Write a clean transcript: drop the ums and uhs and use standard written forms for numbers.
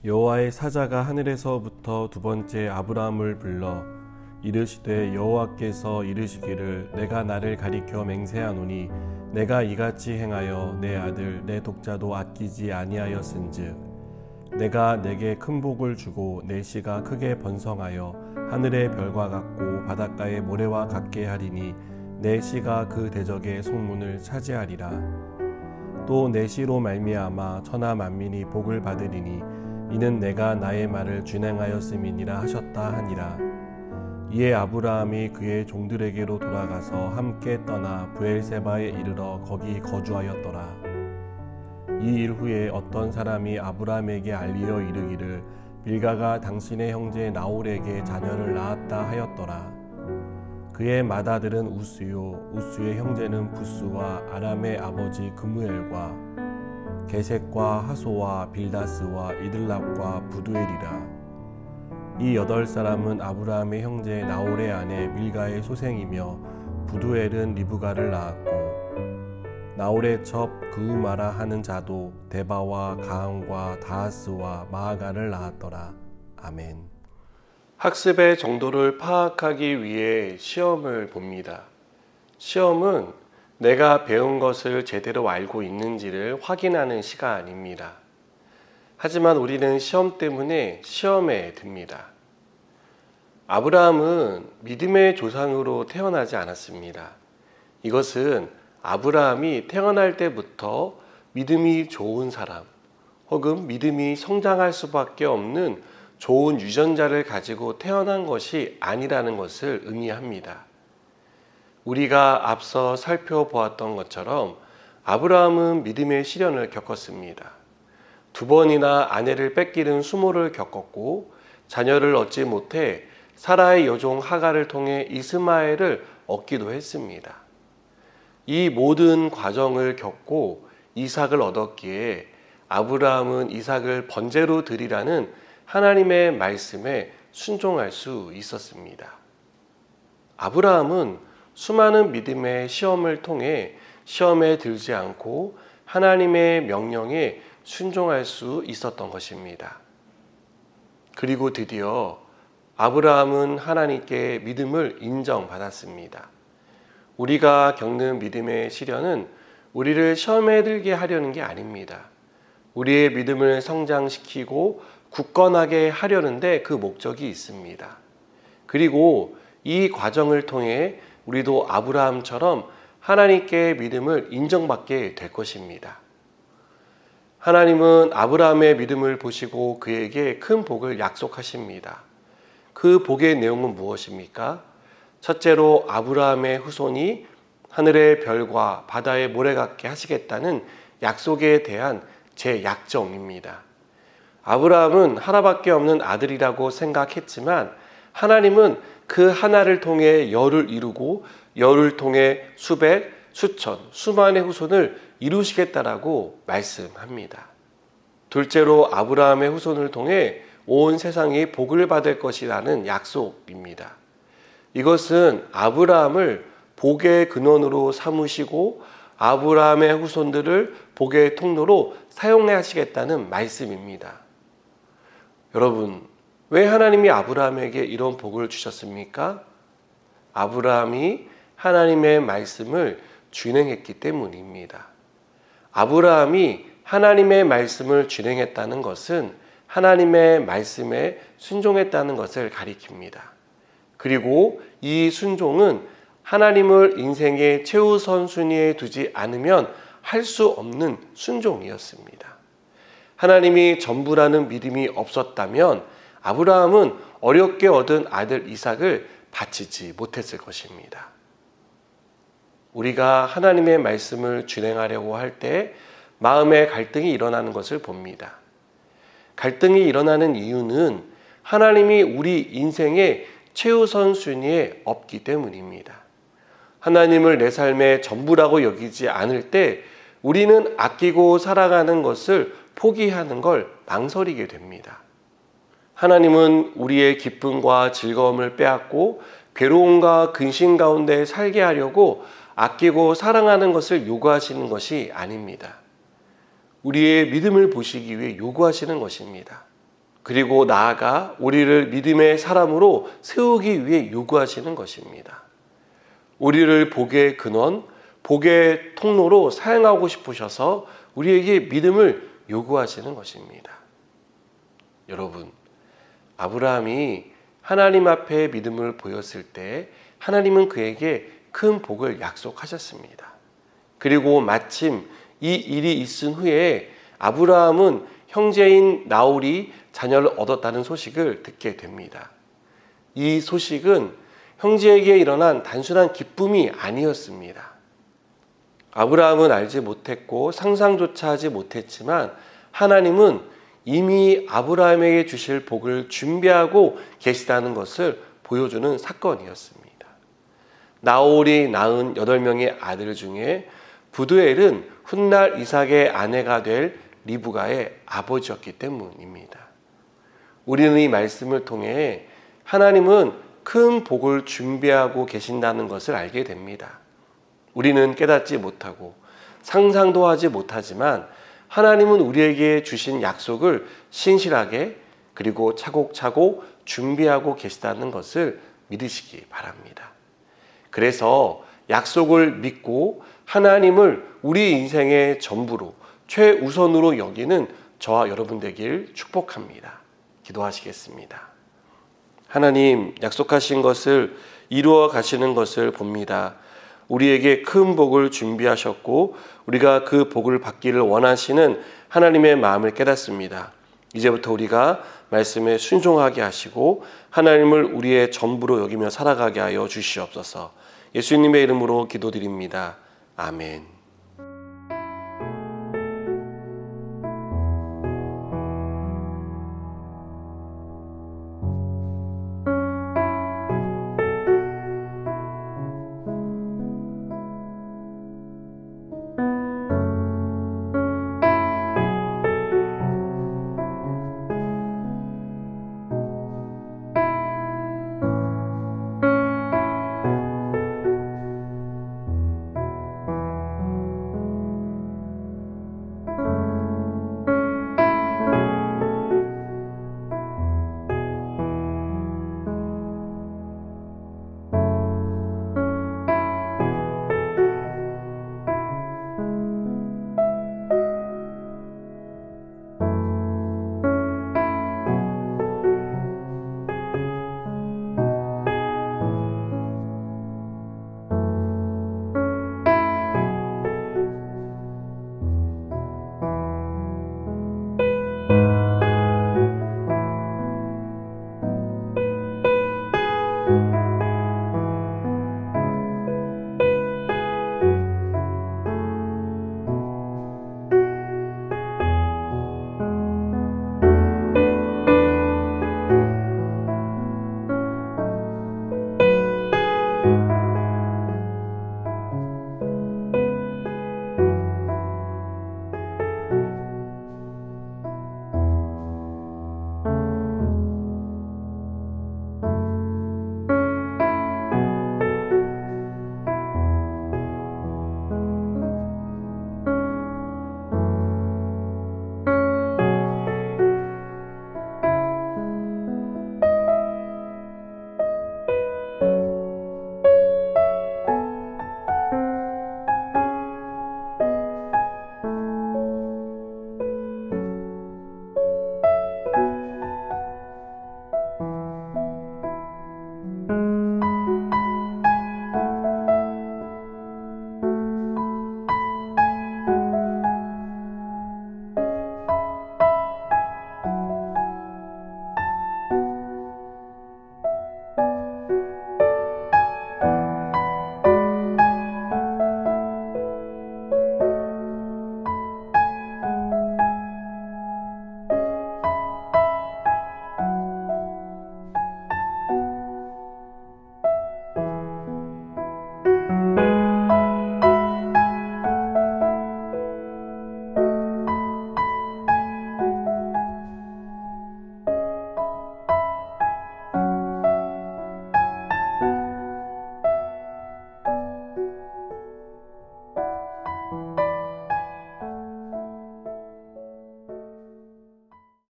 여호와의 사자가 하늘에서부터 두 번째 아브라함을 불러 이르시되 여호와께서 이르시기를 내가 나를 가리켜 맹세하노니 내가 이같이 행하여 내 아들 내 독자도 아끼지 아니하였은즉 내가 내게 큰 복을 주고 내 씨가 크게 번성하여 하늘의 별과 같고 바닷가의 모래와 같게 하리니 내 씨가 그 대적의 속문을 차지하리라. 또 내 씨로 말미암아 천하 만민이 복을 받으리니 이는 내가 나의 말을 준행하였음이니라 하셨다 하니라. 이에 아브라함이 그의 종들에게로 돌아가서 함께 떠나 브엘세바에 이르러 거기 거주하였더라. 이 일 후에 어떤 사람이 아브라함에게 알리어 이르기를 빌가가 당신의 형제 나홀에게 자녀를 낳았다 하였더라. 그의 맏아들은 우스요 우스의 형제는 부스와 아람의 아버지 그무엘과 게셋과 하소와 빌다스와 이들랍과 부두엘이라. 이 8사람은 아브라함의 형제 나홀의 아내 밀가의 소생이며 부두엘은 리브가를 낳았고 나홀의 첩 그우마라 하는 자도 데바와 가함과 다하스와 마아가를 낳았더라. 아멘. 학습의 정도를 파악하기 위해 시험을 봅니다. 시험은 내가 배운 것을 제대로 알고 있는지를 확인하는 시간입니다. 하지만 우리는 시험 때문에 시험에 듭니다. 아브라함은 믿음의 조상으로 태어나지 않았습니다. 이것은 아브라함이 태어날 때부터 믿음이 좋은 사람 혹은 믿음이 성장할 수밖에 없는 좋은 유전자를 가지고 태어난 것이 아니라는 것을 의미합니다. 우리가 앞서 살펴보았던 것처럼 아브라함은 믿음의 시련을 겪었습니다. 2번이나 아내를 뺏기는 수모를 겪었고 자녀를 얻지 못해 사라의 여종 하갈을 통해 이스마엘을 얻기도 했습니다. 이 모든 과정을 겪고 이삭을 얻었기에 아브라함은 이삭을 번제로 드리라는 하나님의 말씀에 순종할 수 있었습니다. 아브라함은 수많은 믿음의 시험을 통해 시험에 들지 않고 하나님의 명령에 순종할 수 있었던 것입니다. 그리고 드디어 아브라함은 하나님께 믿음을 인정받았습니다. 우리가 겪는 믿음의 시련은 우리를 시험에 들게 하려는 게 아닙니다. 우리의 믿음을 성장시키고 굳건하게 하려는데 그 목적이 있습니다. 그리고 이 과정을 통해 우리도 아브라함처럼 하나님께 믿음을 인정받게 될 것입니다. 하나님은 아브라함의 믿음을 보시고 그에게 큰 복을 약속하십니다. 그 복의 내용은 무엇입니까? 첫째로 아브라함의 후손이 하늘의 별과 바다의 모래 같게 하시겠다는 약속에 대한 재약정입니다. 아브라함은 하나밖에 없는 아들이라고 생각했지만 하나님은 그 하나를 통해 열을 이루고 열을 통해 수백, 수천, 수만의 후손을 이루시겠다라고 말씀합니다. 둘째로 아브라함의 후손을 통해 온 세상이 복을 받을 것이라는 약속입니다. 이것은 아브라함을 복의 근원으로 삼으시고 아브라함의 후손들을 복의 통로로 사용하시겠다는 말씀입니다. 여러분, 왜 하나님이 아브라함에게 이런 복을 주셨습니까? 아브라함이 하나님의 말씀을 준행했기 때문입니다. 아브라함이 하나님의 말씀을 준행했다는 것은 하나님의 말씀에 순종했다는 것을 가리킵니다. 그리고 이 순종은 하나님을 인생의 최우선 순위에 두지 않으면 할 수 없는 순종이었습니다. 하나님이 전부라는 믿음이 없었다면 아브라함은 어렵게 얻은 아들 이삭을 바치지 못했을 것입니다. 우리가 하나님의 말씀을 준행하려고 할 때 마음의 갈등이 일어나는 것을 봅니다. 갈등이 일어나는 이유는 하나님이 우리 인생의 최우선 순위에 없기 때문입니다. 하나님을 내 삶의 전부라고 여기지 않을 때 우리는 아끼고 살아가는 것을 포기하는 걸 망설이게 됩니다. 하나님은 우리의 기쁨과 즐거움을 빼앗고 괴로움과 근심 가운데 살게 하려고 아끼고 사랑하는 것을 요구하시는 것이 아닙니다. 우리의 믿음을 보시기 위해 요구하시는 것입니다. 그리고 나아가 우리를 믿음의 사람으로 세우기 위해 요구하시는 것입니다. 우리를 복의 근원, 복의 통로로 사용하고 싶으셔서 우리에게 믿음을 요구하시는 것입니다. 여러분, 아브라함이 하나님 앞에 믿음을 보였을 때 하나님은 그에게 큰 복을 약속하셨습니다. 그리고 마침 이 일이 있은 후에 아브라함은 형제인 나홀이 자녀를 얻었다는 소식을 듣게 됩니다. 이 소식은 형제에게 일어난 단순한 기쁨이 아니었습니다. 아브라함은 알지 못했고 상상조차 하지 못했지만 하나님은 이미 아브라함에게 주실 복을 준비하고 계시다는 것을 보여주는 사건이었습니다. 나홀이 낳은 8명의 아들 중에 부두엘은 훗날 이삭의 아내가 될 리브가의 아버지였기 때문입니다. 우리는 이 말씀을 통해 하나님은 큰 복을 준비하고 계신다는 것을 알게 됩니다. 우리는 깨닫지 못하고 상상도 하지 못하지만 하나님은 우리에게 주신 약속을 신실하게 그리고 차곡차곡 준비하고 계시다는 것을 믿으시기 바랍니다. 그래서 약속을 믿고 하나님을 우리 인생의 전부로 최우선으로 여기는 저와 여러분 되길 축복합니다. 기도하시겠습니다. 하나님, 약속하신 것을 이루어 가시는 것을 봅니다. 우리에게 큰 복을 준비하셨고 우리가 그 복을 받기를 원하시는 하나님의 마음을 깨닫습니다. 이제부터 우리가 말씀에 순종하게 하시고 하나님을 우리의 전부로 여기며 살아가게 하여 주시옵소서. 예수님의 이름으로 기도드립니다. 아멘.